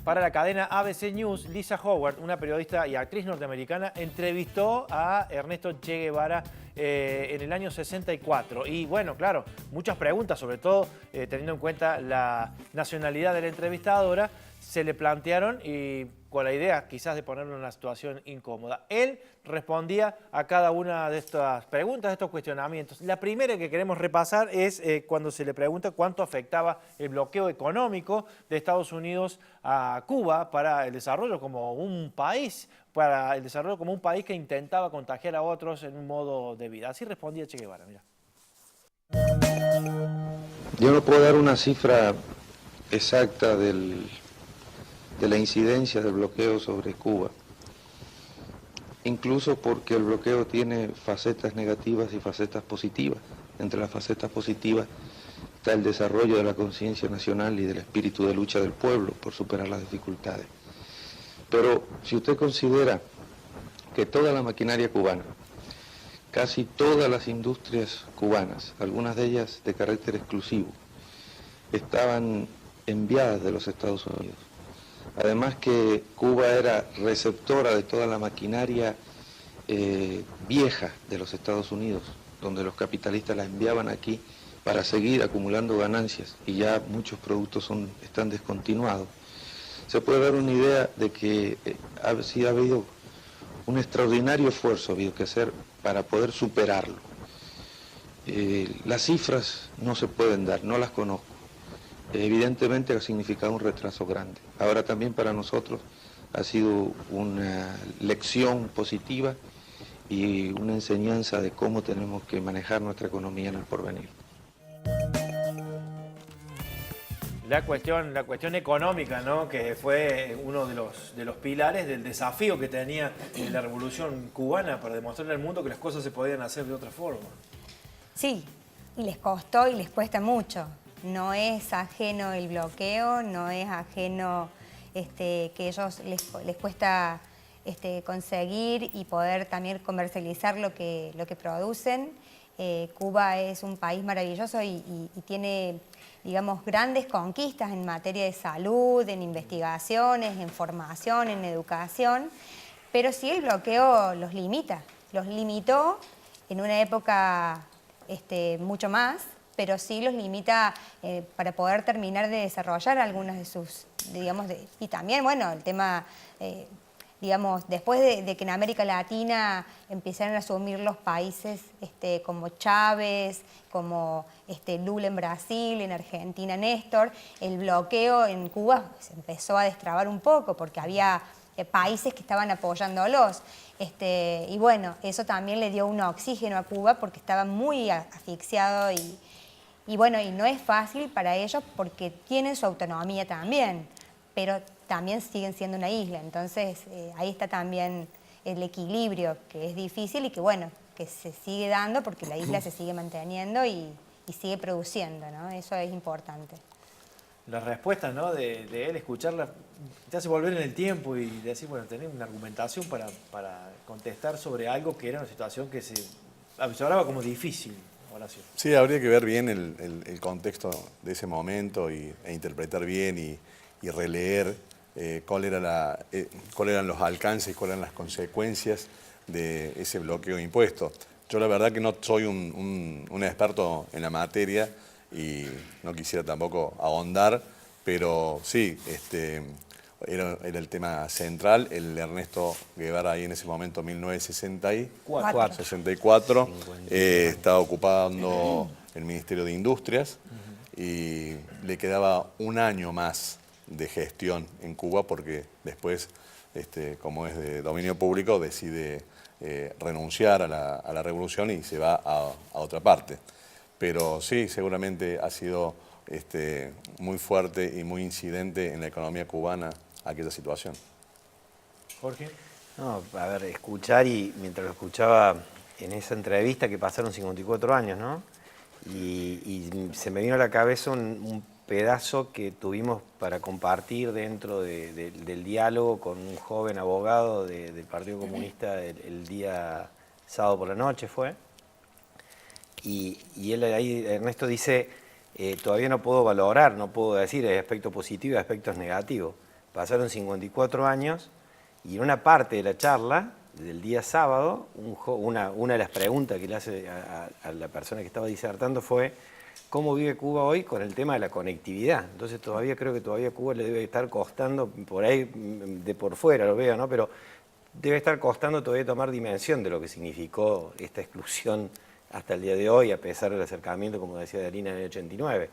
Para la cadena ABC News, Lisa Howard, una periodista y actriz norteamericana, entrevistó a Ernesto Che Guevara en el año 64. Y bueno, claro, muchas preguntas, sobre todo teniendo en cuenta la nacionalidad de la entrevistadora, se le plantearon y con la idea quizás de ponerlo en una situación incómoda. Él respondía a cada una de estas preguntas, de estos cuestionamientos. La primera que queremos repasar es cuando se le pregunta cuánto afectaba el bloqueo económico de Estados Unidos a Cuba para el desarrollo como un país, que intentaba contagiar a otros en un modo de vida. Así respondía Che Guevara, mira. Yo no puedo dar una cifra exacta de la incidencia del bloqueo sobre Cuba, incluso porque el bloqueo tiene facetas negativas y facetas positivas. Entre las facetas positivas está el desarrollo de la conciencia nacional y del espíritu de lucha del pueblo por superar las dificultades. Pero si usted considera que toda la maquinaria cubana, casi todas las industrias cubanas, algunas de ellas de carácter exclusivo, estaban enviadas de los Estados Unidos. Además que Cuba era receptora de toda la maquinaria vieja de los Estados Unidos, donde los capitalistas la enviaban aquí para seguir acumulando ganancias y ya muchos productos están descontinuados. Se puede dar una idea de que ha habido un extraordinario esfuerzo habido que hacer para poder superarlo. Las cifras no se pueden dar, no las conozco. Evidentemente ha significado un retraso grande. Ahora también para nosotros ha sido una lección positiva y una enseñanza de cómo tenemos que manejar nuestra economía en el porvenir. La cuestión económica, ¿no? Que fue uno de los pilares del desafío que tenía la Revolución Cubana para demostrarle al mundo que las cosas se podían hacer de otra forma. Sí, y les costó y les cuesta mucho. No es ajeno el bloqueo, no es ajeno que ellos les cuesta conseguir y poder también comercializar lo que producen. Cuba es un país maravilloso y tiene, digamos, grandes conquistas en materia de salud, en investigaciones, en formación, en educación, pero sí el bloqueo los limita. Los limitó en una época mucho más, pero sí los limita para poder terminar de desarrollar algunas de sus, digamos, y también, bueno, el tema, digamos, después de que en América Latina empezaron a asumir los países como Chávez, como Lula en Brasil, en Argentina Néstor, el bloqueo en Cuba se empezó a destrabar un poco porque había países que estaban apoyándolos. Y bueno, eso también le dio un oxígeno a Cuba porque estaba muy asfixiado y bueno, y no es fácil para ellos porque tienen su autonomía también, pero también siguen siendo una isla. Entonces, ahí está también el equilibrio, que es difícil y que bueno, que se sigue dando porque la isla se sigue manteniendo y sigue produciendo, ¿no? Eso es importante. Las respuestas, ¿no? de él, escucharlas, te hace volver en el tiempo y decir, bueno, tener una argumentación para contestar sobre algo que era una situación que se avisoraba como difícil. Horacio. Sí, habría que ver bien el contexto de ese momento e interpretar bien y releer cuáles eran los alcances, cuáles eran las consecuencias de ese bloqueo impuesto. Yo la verdad que no soy un experto en la materia y no quisiera tampoco ahondar, pero sí, era el tema central, el Ernesto Guevara ahí en ese momento, 1964, estaba ocupando el Ministerio de Industrias y le quedaba un año más de gestión en Cuba porque después, como es de dominio público, decide renunciar a la revolución y se va a otra parte. Pero sí, seguramente ha sido muy fuerte y muy incidente en la economía cubana aquella situación. Jorge. No, a ver, escuchar y mientras lo escuchaba en esa entrevista que pasaron 54 años, ¿no? Y se me vino a la cabeza un pedazo que tuvimos para compartir dentro del diálogo con un joven abogado del Partido Comunista el día sábado por la noche fue. Y él ahí, Ernesto dice, todavía no puedo valorar, no puedo decir hay aspectos positivos y aspectos negativos, pasaron 54 años y en una parte de la charla, del día sábado, una de las preguntas que le hace a la persona que estaba disertando fue ¿cómo vive Cuba hoy con el tema de la conectividad? Entonces creo que todavía a Cuba le debe estar costando, por ahí de por fuera lo veo, ¿no? Pero debe estar costando todavía tomar dimensión de lo que significó esta exclusión hasta el día de hoy, a pesar del acercamiento, como decía Darina, en el 89.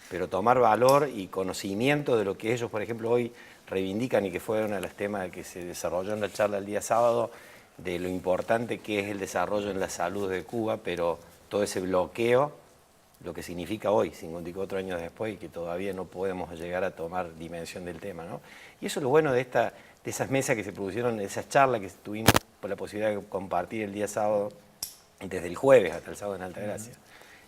Pero tomar valor y conocimiento de lo que ellos, por ejemplo, hoy reivindican y que fue uno de los temas que se desarrolló en la charla el día sábado, de lo importante que es el desarrollo en la salud de Cuba, pero todo ese bloqueo, lo que significa hoy, 54 años después, y que todavía no podemos llegar a tomar dimensión del tema, ¿no? Y eso es lo bueno de esas mesas que se produjeron, de esas charlas que tuvimos por la posibilidad de compartir el día sábado, desde el jueves hasta el sábado en Altagracia.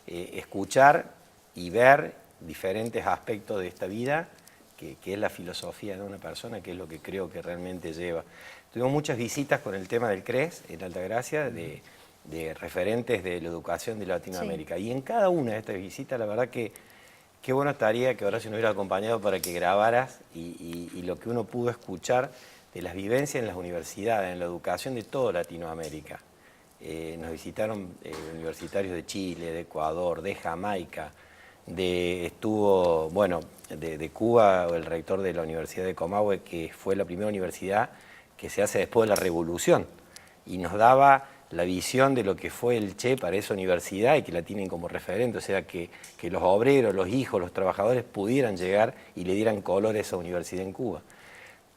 Escuchar y ver diferentes aspectos de esta vida, que es la filosofía de una persona, que es lo que creo que realmente lleva. Tuvimos muchas visitas con el tema del CRES en Altagracia, de referentes de la educación de Latinoamérica. Sí. Y en cada una de estas visitas, la verdad que qué bueno estaría que ahora se nos hubiera acompañado para que grabaras y lo que uno pudo escuchar de las vivencias en las universidades, en la educación de toda Latinoamérica. Nos visitaron universitarios de Chile, de Ecuador, de Jamaica, estuvo, bueno, de Cuba, el rector de la Universidad de Comahue, que fue la primera universidad que se hace después de la Revolución, y nos daba la visión de lo que fue el Che para esa universidad y que la tienen como referente, o sea, que los obreros, los hijos, los trabajadores pudieran llegar y le dieran color a esa universidad en Cuba.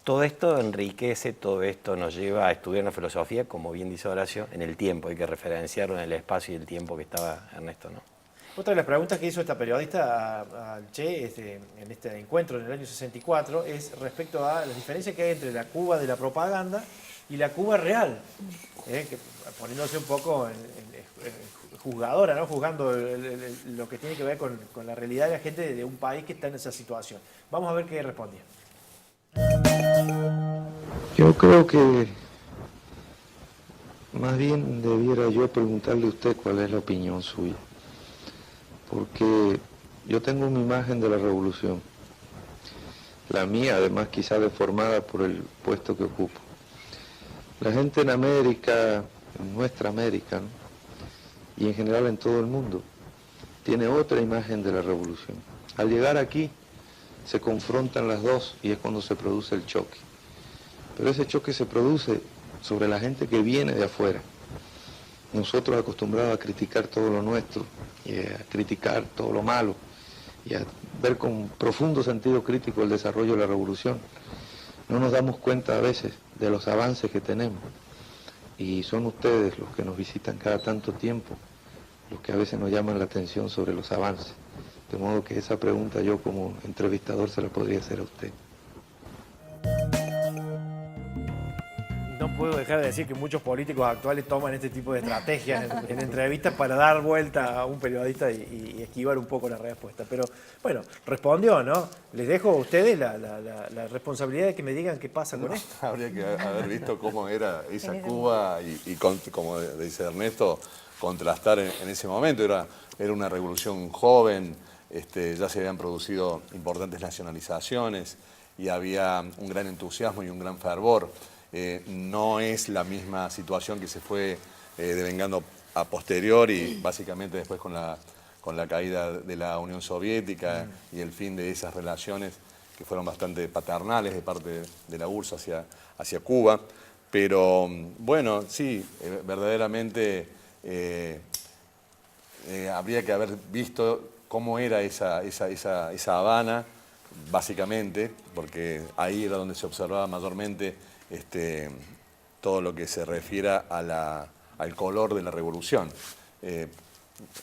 Todo esto enriquece, todo esto nos lleva a estudiar una filosofía, como bien dice Horacio, en el tiempo, hay que referenciarlo en el espacio y el tiempo que estaba Ernesto, ¿no? Otra de las preguntas que hizo esta periodista al Che en este encuentro en el año 64 es respecto a las diferencias que hay entre la Cuba de la propaganda y la Cuba real, poniéndose un poco juzgadora, ¿no? Juzgando lo que tiene que ver con la realidad de la gente de un país que está en esa situación. Vamos a ver qué respondía. Yo creo que más bien debiera yo preguntarle a usted cuál es la opinión suya, porque yo tengo una imagen de la revolución, la mía además quizá deformada por el puesto que ocupo. La gente en América, en nuestra América, ¿no?, y en general en todo el mundo, tiene otra imagen de la revolución. Al llegar aquí se confrontan las dos y es cuando se produce el choque. Pero ese choque se produce sobre la gente que viene de afuera. Nosotros acostumbrados a criticar todo lo nuestro y a criticar todo lo malo y a ver con profundo sentido crítico el desarrollo de la revolución, no nos damos cuenta a veces de los avances que tenemos. Y son ustedes los que nos visitan cada tanto tiempo, los que a veces nos llaman la atención sobre los avances. De modo que esa pregunta yo como entrevistador se la podría hacer a usted. No puedo dejar de decir que muchos políticos actuales toman este tipo de estrategias en entrevistas para dar vuelta a un periodista y esquivar un poco la respuesta. Pero bueno, respondió, ¿no? Les dejo a ustedes la responsabilidad de que me digan qué pasa con esto. Habría que haber visto cómo era esa Cuba y como dice Ernesto, contrastar en ese momento. Era una revolución joven, ya se habían producido importantes nacionalizaciones y había un gran entusiasmo y un gran fervor. No es la misma situación que se fue devengando a posteriori, básicamente después con la caída de la Unión Soviética y el fin de esas relaciones que fueron bastante paternales de parte de la URSS hacia Cuba. Pero bueno, sí, verdaderamente habría que haber visto cómo era esa Habana, básicamente, porque ahí era donde se observaba mayormente todo lo que se refiere al color de la revolución.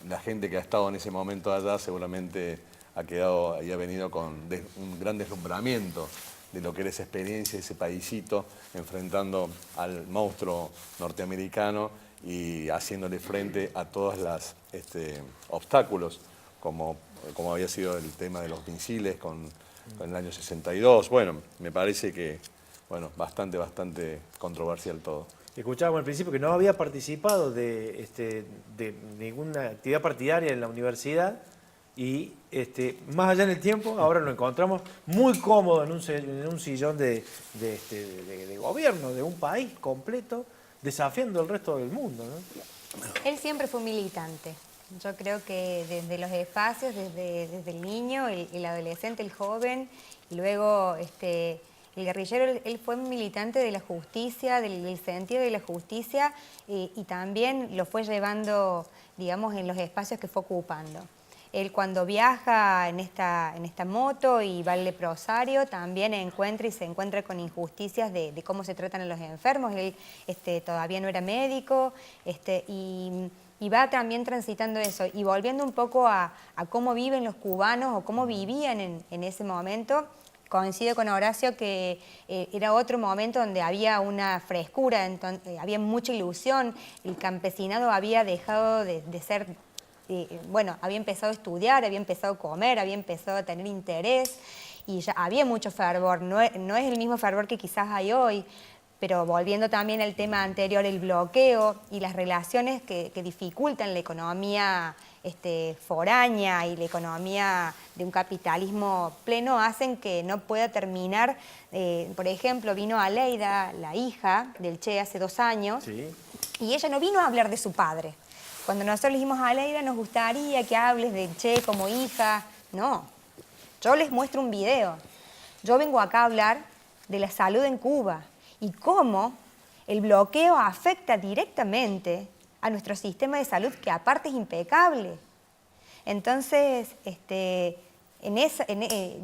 La gente que ha estado en ese momento allá seguramente ha quedado y ha venido con un gran deslumbramiento de lo que era esa experiencia, ese paisito, enfrentando al monstruo norteamericano y haciéndole frente a todos los obstáculos, como había sido el tema de los misiles con el año 62. Bueno, me parece que bastante controversial todo. Escuchábamos al principio que no había participado de ninguna actividad partidaria en la universidad y más allá en el tiempo, ahora lo encontramos muy cómodo en un sillón de gobierno de un país completo, desafiando al resto del mundo, ¿no? Él siempre fue militante. Yo creo que desde los espacios, desde el niño, el adolescente, el joven, y luego el guerrillero, él fue militante de la justicia, del sentido de la justicia, y también lo fue llevando, digamos, en los espacios que fue ocupando. Él cuando viaja en esta moto y va al leprosario, también se encuentra con injusticias de cómo se tratan a los enfermos. Él todavía no era médico, y va también transitando eso. Y volviendo un poco a cómo viven los cubanos o cómo vivían en ese momento, coincido con Horacio que era otro momento donde había una frescura, había mucha ilusión. El campesinado había dejado de ser... había empezado a estudiar, había empezado a comer, había empezado a tener interés y ya había mucho fervor. No es el mismo fervor que quizás hay hoy, pero volviendo también al tema anterior, el bloqueo y las relaciones que dificultan la economía foránea y la economía de un capitalismo pleno hacen que no pueda terminar. Por ejemplo, vino Aleida, la hija del Che, hace 2 años, sí, y ella no vino a hablar de su padre. Cuando nosotros le dijimos a Aleida, nos gustaría que hables de Che como hija. No, yo les muestro un video. Yo vengo acá a hablar de la salud en Cuba y cómo el bloqueo afecta directamente a nuestro sistema de salud, que aparte es impecable. Entonces,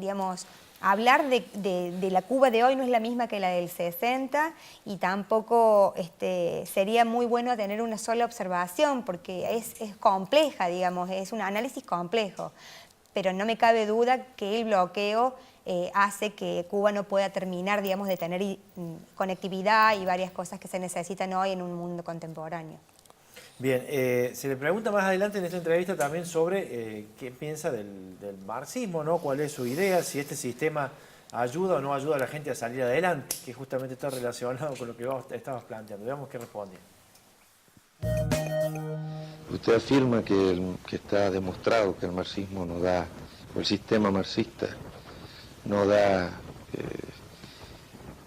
digamos, hablar de la Cuba de hoy no es la misma que la del 60 y tampoco sería muy bueno tener una sola observación porque es compleja, digamos, es un análisis complejo. Pero no me cabe duda que el bloqueo hace que Cuba no pueda terminar, digamos, de tener conectividad y varias cosas que se necesitan hoy en un mundo contemporáneo. Bien, se le pregunta más adelante en esta entrevista también sobre qué piensa del marxismo, ¿no? ¿Cuál es su idea? Si este sistema ayuda o no ayuda a la gente a salir adelante, que justamente está relacionado con lo que vos estabas planteando. Veamos qué responde. Usted afirma que está demostrado que el marxismo no da, o el sistema marxista no da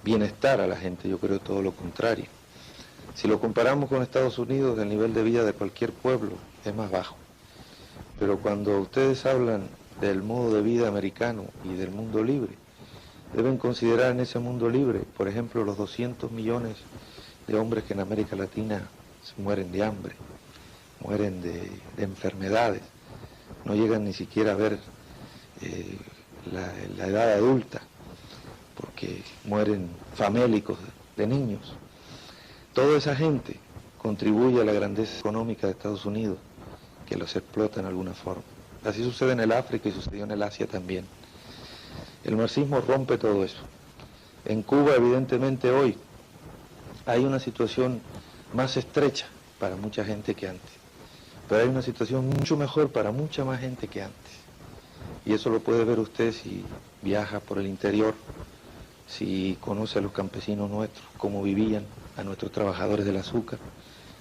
bienestar a la gente. Yo creo todo lo contrario. Si lo comparamos con Estados Unidos, el nivel de vida de cualquier pueblo es más bajo. Pero cuando ustedes hablan del modo de vida americano y del mundo libre, deben considerar en ese mundo libre, por ejemplo, los 200 millones de hombres que en América Latina se mueren de hambre, mueren de enfermedades, no llegan ni siquiera a ver la edad adulta, porque mueren famélicos de niños. Toda esa gente contribuye a la grandeza económica de Estados Unidos, que los explota en alguna forma. Así sucede en el África y sucedió en el Asia también. El marxismo rompe todo eso. En Cuba, evidentemente, hoy hay una situación más estrecha para mucha gente que antes, pero hay una situación mucho mejor para mucha más gente que antes. Y eso lo puede ver usted si viaja por el interior, si conoce a los campesinos nuestros, cómo vivían, a nuestros trabajadores del azúcar,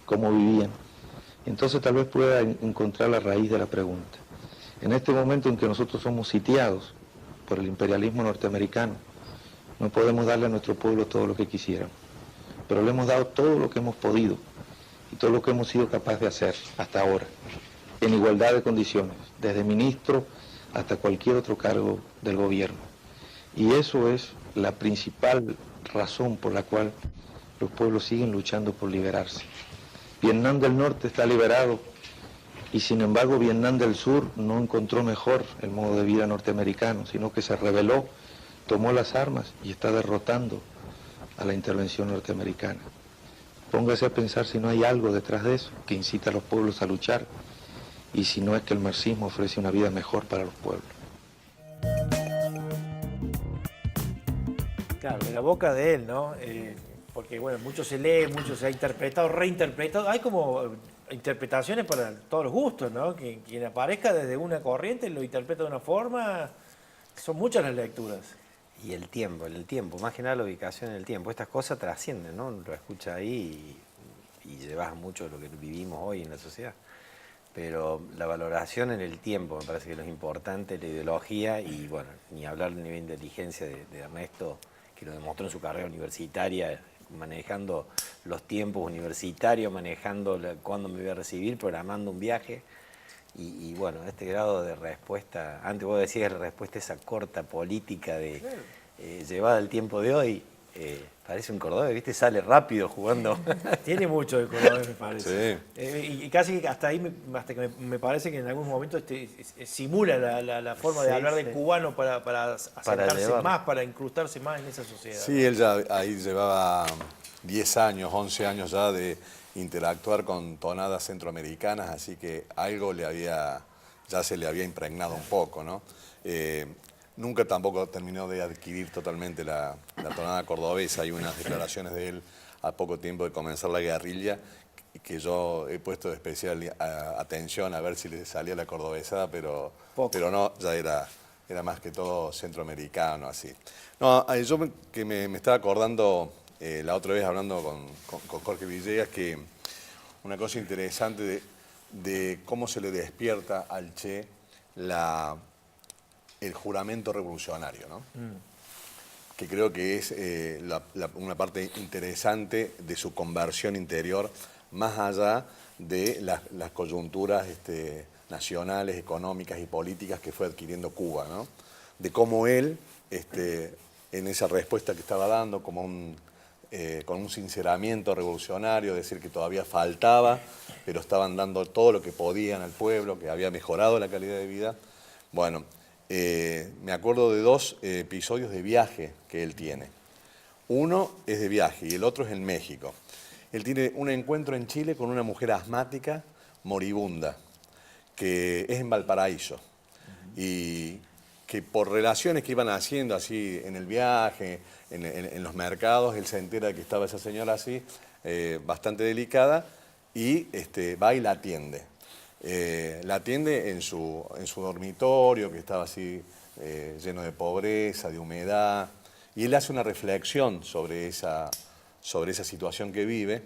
cómo vivían. Entonces tal vez pueda encontrar la raíz de la pregunta. En este momento en que nosotros somos sitiados por el imperialismo norteamericano, no podemos darle a nuestro pueblo todo lo que quisiéramos, pero le hemos dado todo lo que hemos podido y todo lo que hemos sido capaces de hacer hasta ahora, en igualdad de condiciones, desde ministro hasta cualquier otro cargo del gobierno. Y eso es la principal razón por la cual los pueblos siguen luchando por liberarse. Vietnam del Norte está liberado y sin embargo Vietnam del Sur no encontró mejor el modo de vida norteamericano, sino que se rebeló, tomó las armas y está derrotando a la intervención norteamericana. Póngase a pensar si no hay algo detrás de eso que incita a los pueblos a luchar y si no es que el marxismo ofrece una vida mejor para los pueblos. Claro, de la boca de él, ¿no? Porque, bueno, mucho se lee, mucho se ha interpretado, reinterpretado. Hay como interpretaciones para todos los gustos, ¿no? Que quien aparezca desde una corriente lo interpreta de una forma. Son muchas las lecturas. Y el tiempo, más que nada la ubicación en el tiempo. Estas cosas trascienden, ¿no? Lo escucha ahí y llevas mucho de lo que vivimos hoy en la sociedad. pero la valoración en el tiempo me parece que es lo importante, la ideología y bueno, ni hablar del nivel de inteligencia de Ernesto, que lo demostró en su carrera universitaria, manejando los tiempos universitarios, manejando cuándo me voy a recibir, programando un viaje. Y bueno, este grado de respuesta, antes vos decías la respuesta esa corta política de llevada al tiempo de hoy, parece un cordobés, ¿viste? Sale rápido jugando. Tiene mucho de cordobés, me parece. Sí. Y casi hasta ahí, hasta que me parece que en algún momento simula la forma de Sí, hablar sí. de cubano para asentarse llevar. más, para incrustarse más en esa sociedad. Sí, él ya ahí llevaba 10 años, 11 años ya de interactuar con tonadas centroamericanas, así que algo ya se le había impregnado un poco, ¿no? Nunca tampoco terminó de adquirir totalmente la tonada cordobesa. Hay unas declaraciones de él a poco tiempo de comenzar la guerrilla que yo he puesto de especial atención a ver si le salía la cordobesada, pero no, ya era más que todo centroamericano, así. No, yo me estaba acordando la otra vez hablando con Jorge Villegas que una cosa interesante de cómo se le despierta al Che el juramento revolucionario, ¿no? Que creo que es una parte interesante de su conversión interior, más allá de las coyunturas nacionales, económicas y políticas que fue adquiriendo Cuba, ¿no? De cómo él, en esa respuesta que estaba dando, con un sinceramiento revolucionario, decir que todavía faltaba, pero estaban dando todo lo que podían al pueblo, que había mejorado la calidad de vida. Bueno, me acuerdo de 2 episodios de viaje que él tiene. Uno es de viaje y el otro es en México. Él tiene un encuentro en Chile con una mujer asmática moribunda, que es en Valparaíso. Y que por relaciones que iban haciendo así en el viaje, en los mercados, él se entera de que estaba esa señora así, bastante delicada, y va y la atiende. La atiende en su dormitorio, que estaba así lleno de pobreza, de humedad, y él hace una reflexión sobre esa situación que vive,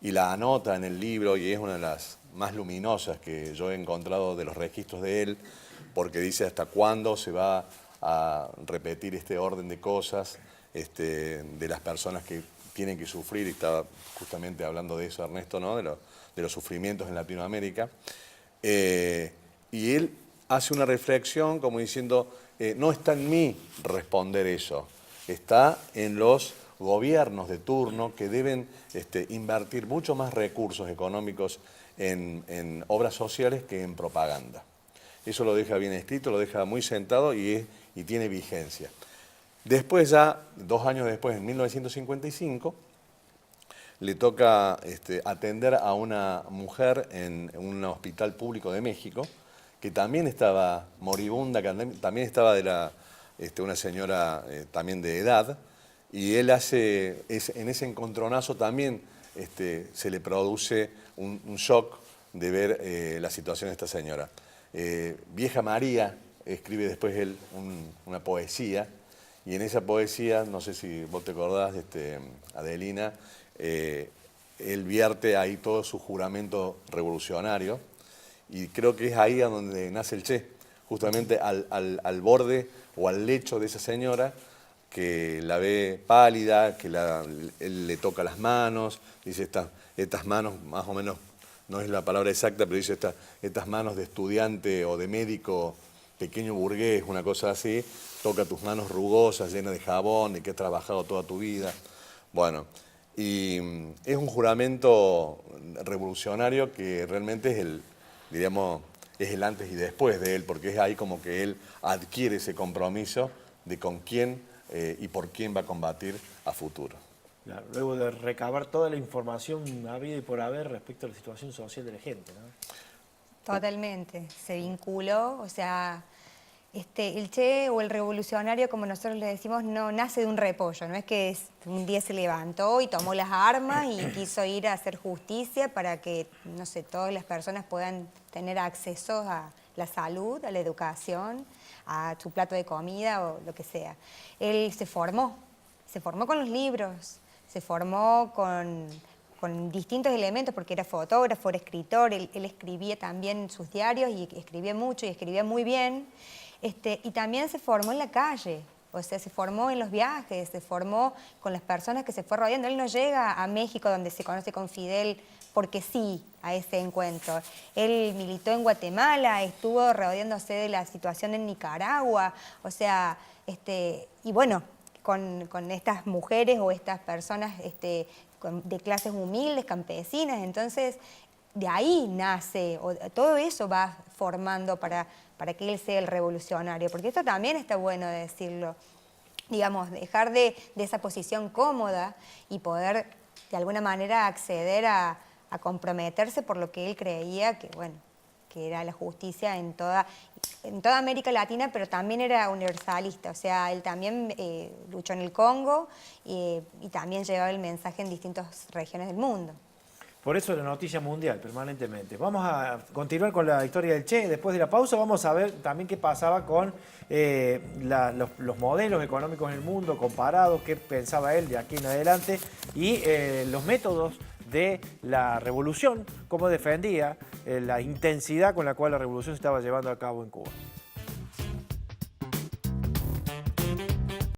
y la anota en el libro, y es una de las más luminosas que yo he encontrado de los registros de él, porque dice hasta cuándo se va a repetir este orden de cosas, de las personas que tienen que sufrir, y estaba justamente hablando de eso Ernesto, ¿no? De los sufrimientos en Latinoamérica. Y él hace una reflexión como diciendo, no está en mí responder eso, está en los gobiernos de turno que deben invertir mucho más recursos económicos en obras sociales que en propaganda. Eso lo deja bien escrito, lo deja muy sentado y tiene vigencia. Después ya, 2 años después, en 1955, le toca atender a una mujer en un hospital público de México, que también estaba moribunda, que también estaba una señora también de edad, y él en ese encontronazo también se le produce un shock de ver la situación de esta señora. Vieja María, escribe después él una poesía, y en esa poesía, no sé si vos te acordás, Adelina, él vierte ahí todo su juramento revolucionario, y creo que es ahí a donde nace el Che, justamente al borde o al lecho de esa señora, que la ve pálida, que él le toca las manos, dice estas manos, más o menos, no es la palabra exacta, pero dice estas manos de estudiante o de médico pequeño burgués, una cosa así, toca tus manos rugosas, llenas de jabón, de que has trabajado toda tu vida. Bueno, y es un juramento revolucionario que realmente es el antes y después de él, porque es ahí como que él adquiere ese compromiso de con quién y por quién va a combatir a futuro. Claro, luego de recabar toda la información habida y por haber respecto a la situación social de la gente, ¿no? Totalmente, se vinculó, o sea, el Che o el revolucionario, como nosotros le decimos, no nace de un repollo, no es que un día se levantó y tomó las armas y quiso ir a hacer justicia para que, no sé, todas las personas puedan tener acceso a la salud, a la educación, a su plato de comida o lo que sea. Él se formó con los libros, se formó con distintos elementos, porque era fotógrafo, era escritor, él escribía también sus diarios y escribía mucho y escribía muy bien, y también se formó en la calle, o sea, se formó en los viajes, se formó con las personas que se fue rodeando. Él no llega a México, donde se conoce con Fidel, porque sí, a ese encuentro. Él militó en Guatemala, estuvo rodeándose de la situación en Nicaragua, o sea, y bueno, con estas mujeres o estas personas de clases humildes, campesinas, entonces de ahí nace, todo eso va formando para que él sea el revolucionario, porque esto también está bueno de decirlo, digamos, dejar de esa posición cómoda y poder de alguna manera acceder a comprometerse por lo que él creía que, bueno, que era la justicia en toda América Latina, pero también era universalista, o sea, él también luchó en el Congo y también llevaba el mensaje en distintas regiones del mundo. Por eso la noticia mundial, permanentemente. Vamos a continuar con la historia del Che. Después de la pausa vamos a ver también qué pasaba con los modelos económicos en el mundo comparados, qué pensaba él de aquí en adelante y los métodos de la revolución, cómo defendía la intensidad con la cual la revolución se estaba llevando a cabo en Cuba.